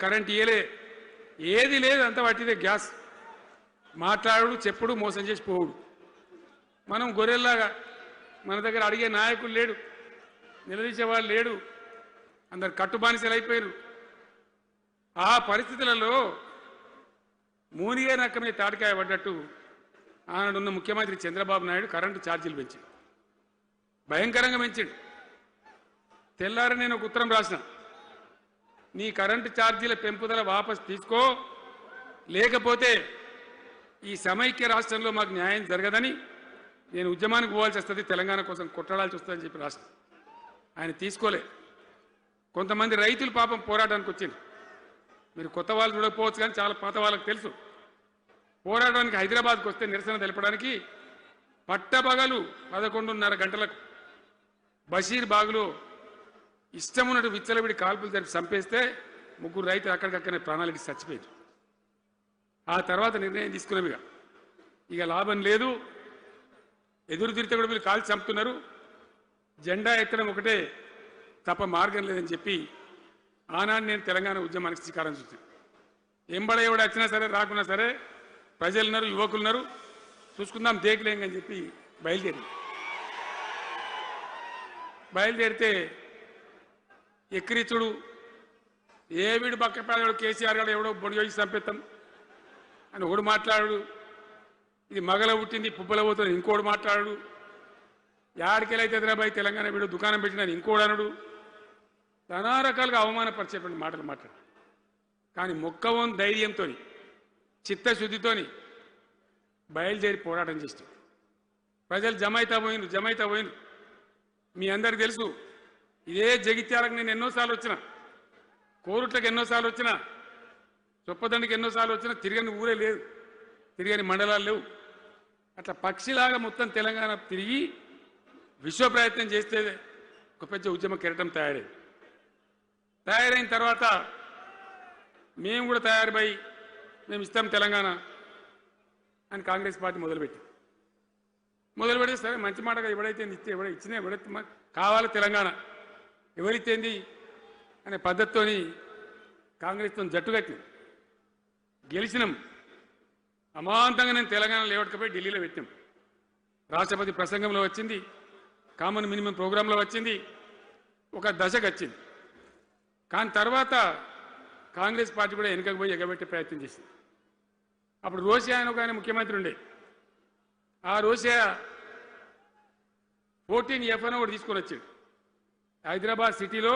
current ఇయలే ఏది లేదు అంత పట్టిదే గ్యాస్ మాట్లాడు చెప్పుడు మోసం చేసి పోవుడు మనం గొర్రెల్లాగా మన దగ్గర అడిగే నాయకులు లేడు నిలదీసేవాళ్ళు లేడు అందరు కట్టుబానిసలు అయిపోయారు ఆ పరిస్థితులలో మూనిగే నక్క మీద తాటికాయ పడ్డట్టు ఆనాడున్న ముఖ్యమంత్రి చంద్రబాబు నాయుడు కరెంటు ఛార్జీలు పెంచాడు భయంకరంగా పెంచాడు తెల్లారి నేను ఒక ఉత్తరం రాసిన నీ కరెంటు ఛార్జీల పెంపుదల వాపసు తీసుకో లేకపోతే ఈ సమైక్య రాష్ట్రంలో మాకు న్యాయం జరగదని నేను ఉద్యమానికి పోవాల్సి వస్తుంది తెలంగాణ కోసం కొట్లాడాల్సి వస్తుందని చెప్పి రాష్ట్రం ఆయన తీసుకోలే కొంతమంది రైతులు పాపం పోరాటానికి వచ్చింది మీరు కొత్త వాళ్ళు చూడకపోవచ్చు కానీ చాలా పాత వాళ్ళకి తెలుసు పోరాటానికి హైదరాబాద్కు వస్తే నిరసన తెలపడానికి పట్టపగలు 11:30 గంటలకు బషీర్ బాగులో ఇష్టమున్నట్టు విచ్చలవిడి కాల్పులు జరిపి చంపేస్తే ముగ్గురు రైతులు అక్కడికక్కడనే ప్రాణాలకి చచ్చిపోయారు ఆ తర్వాత నిర్ణయం తీసుకున్నవిగా ఇక లాభం లేదు ఎదురు తిరిగితే కూడా వీళ్ళు కాల్చి చంపుతున్నారు జెండా ఎత్తడం ఒకటే తప్ప మార్గం లేదని చెప్పి ఆనాడు నేను తెలంగాణ ఉద్యమానికి శ్రీకారం చుట్టాను ఎంబడ ఎవడు వచ్చినా సరే రాకున్నా సరే ప్రజలున్నారు యువకులున్నారు చూసుకుందాం దేకలేం అని చెప్పి బయలుదేరితే ఎక్కిరిచుడు ఏ వీడు బక్కపేదడు కేసీఆర్ గారు ఎవడో బొడి చేసి చంపేస్తాం అని ఒకడు మాట్లాడు ఇది మగల పుట్టింది పుబ్బల పోతుంది ఇంకోడు మాట్లాడు యాడికెళ్ళైతే హైదరాబాద్ తెలంగాణ వీడు దుకాణం పెట్టినని ఇంకోడు అనుడు నానా రకాలుగా అవమానపరిచేటువంటి మాటలు మాట్లాడు కానీ మొక్కవం ధైర్యంతో చిత్తశుద్ధితోని బయలుదేరి పోరాటం చేస్తాం ప్రజలు జమైతా పోయిన మీ అందరికి తెలుసు ఇదే జగిత్యాలకు నేను ఎన్నోసార్లు వచ్చిన కోరుట్లకు ఎన్నోసార్లు వచ్చిన చొప్పదండికి ఎన్నోసార్లు వచ్చినా తిరగని ఊరే లేదు తిరగని మండలాలు లేవు అట్లా పక్షిలాగా మొత్తం తెలంగాణ తిరిగి విశ్వ ప్రయత్నం చేస్తే ఒక పెద్ద ఉద్యమ కెరటం తయారైన తర్వాత మేము కూడా తయారుపై మేము ఇస్తాం తెలంగాణ అని కాంగ్రెస్ పార్టీ మొదలుపెడితే సరే మంచి మాటగా ఎవడైతే ఇస్తే ఇచ్చినా ఎవడైతే కావాలి తెలంగాణ ఎవరితేంది అనే పద్ధతితోని కాంగ్రెస్తో జట్టు కట్టినాం గెలిచినాం అమాంతంగా నేను తెలంగాణ లేవట్టుకపోయి ఢిల్లీలో పెట్టాం రాష్ట్రపతి ప్రసంగంలో వచ్చింది కామన్ మినిమం ప్రోగ్రాంలో వచ్చింది ఒక దశకు వచ్చింది కానీ తర్వాత కాంగ్రెస్ పార్టీ కూడా వెనుకకు పోయి ఎగబెట్టే ప్రయత్నం చేసింది అప్పుడు రోషియా ఆయన ఒక ఆయన ముఖ్యమంత్రి ఉండే ఆ రోషియా 14F అని ఒకటి తీసుకొని వచ్చాడు హైదరాబాద్ సిటీలో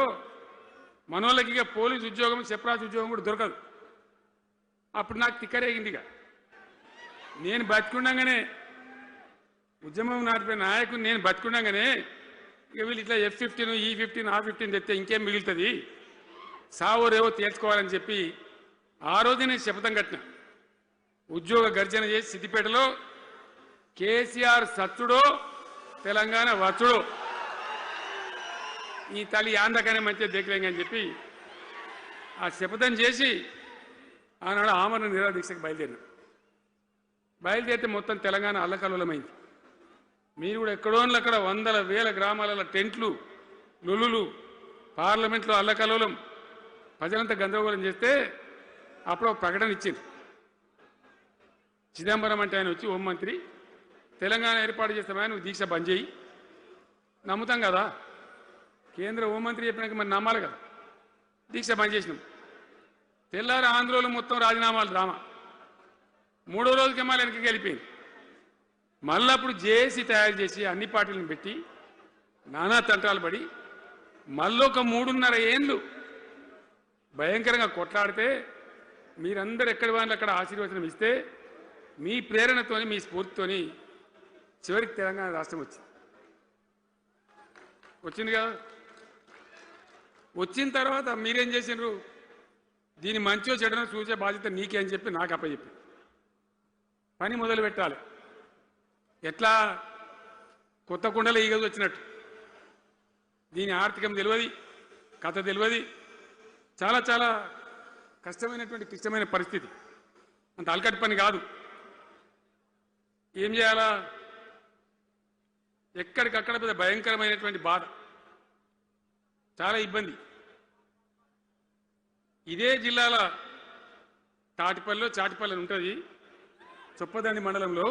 మనోళ్ళకి ఇక పోలీసు ఉద్యోగం సెప్రాస్ ఉద్యోగం కూడా దొరకదు అప్పుడు నాకు తిక్కరేగిందిగా నేను బతికుండగానే ఉద్యమం నాటిపోయిన నాయకుడు నేను బతికుండగానే ఇక వీళ్ళు ఇట్లా F-15 E-15 R-15 తెస్తే ఇంకేం మిగులుతుంది సావో రేవో తేల్చుకోవాలని చెప్పి ఆ రోజు నేను శపథం కట్టిన ఉద్యోగ గర్జన చేసి సిద్దిపేటలో కేసీఆర్ సచ్చుడో తెలంగాణ వచ్చుడో ఈ తల్లి ఆంధ్రకానే మంచిగా దేకలేంగని చెప్పి ఆ శపథం చేసి ఆనాడు ఆమరణ నిరాహార దీక్షకు బయలుదేరితే మొత్తం తెలంగాణ అల్లకల్లోలమైంది మీరు కూడా ఎక్కడోన్లు అక్కడ వందల వేల గ్రామాలలో టెంట్లు లొల్లులు పార్లమెంట్లో అల్లకల్లోలం ప్రజలంతా గందరగోళం చేస్తే అప్పుడు ఒక ప్రకటన ఇచ్చింది చిదంబరం అంటే ఆయన వచ్చి హోంమంత్రి తెలంగాణ ఏర్పాటు చేస్తామని నువ్వు దీక్ష బంద్ చేయి నమ్ముతాం కదా కేంద్ర హోంమంత్రి చెప్పినాక మరి నమ్మాలి కదా దీక్ష బంద్ చేసినాం తెల్లారి ఆంధ్రలో మొత్తం రాజీనామాలు డ్రామా 3వ రోజుకి మళ్ళీ వెనక్కి వెళ్ళిపోయింది మళ్ళీ అప్పుడు జేఏసీ తయారు చేసి అన్ని పార్టీలను పెట్టి నానా తంటాలు పడి మళ్ళొక 3.5 ఏళ్ళు భయంకరంగా కొట్లాడితే మీరందరూ ఎక్కడి వాళ్ళు అక్కడ ఆశీర్వచనం ఇస్తే మీ ప్రేరణతోని మీ స్ఫూర్తితోని చివరికి తెలంగాణ రాష్ట్రం వచ్చింది కదా వచ్చిన తర్వాత మీరేం చేసినారు దీని మంచో చెడనో చూసే బాధ్యత నీకే అని చెప్పి నాకు అప్పచెప్పి పని మొదలు పెట్టాలి ఎట్లా కొత్త కుండలో ఈగ వచ్చినట్టు దీని ఆర్థికం తెలియదు కథ తెలియదు చాలా చాలా కష్టమైనటువంటి క్లిష్టమైన పరిస్థితి అంత అలకటి పని కాదు ఏం చేయాలా ఎక్కడికక్కడ పెద్ద భయంకరమైనటువంటి బాధ చాలా ఇబ్బంది ఇదే జిల్లాల చాటిపల్లి అని ఉంటుంది చొప్పదండి మండలంలో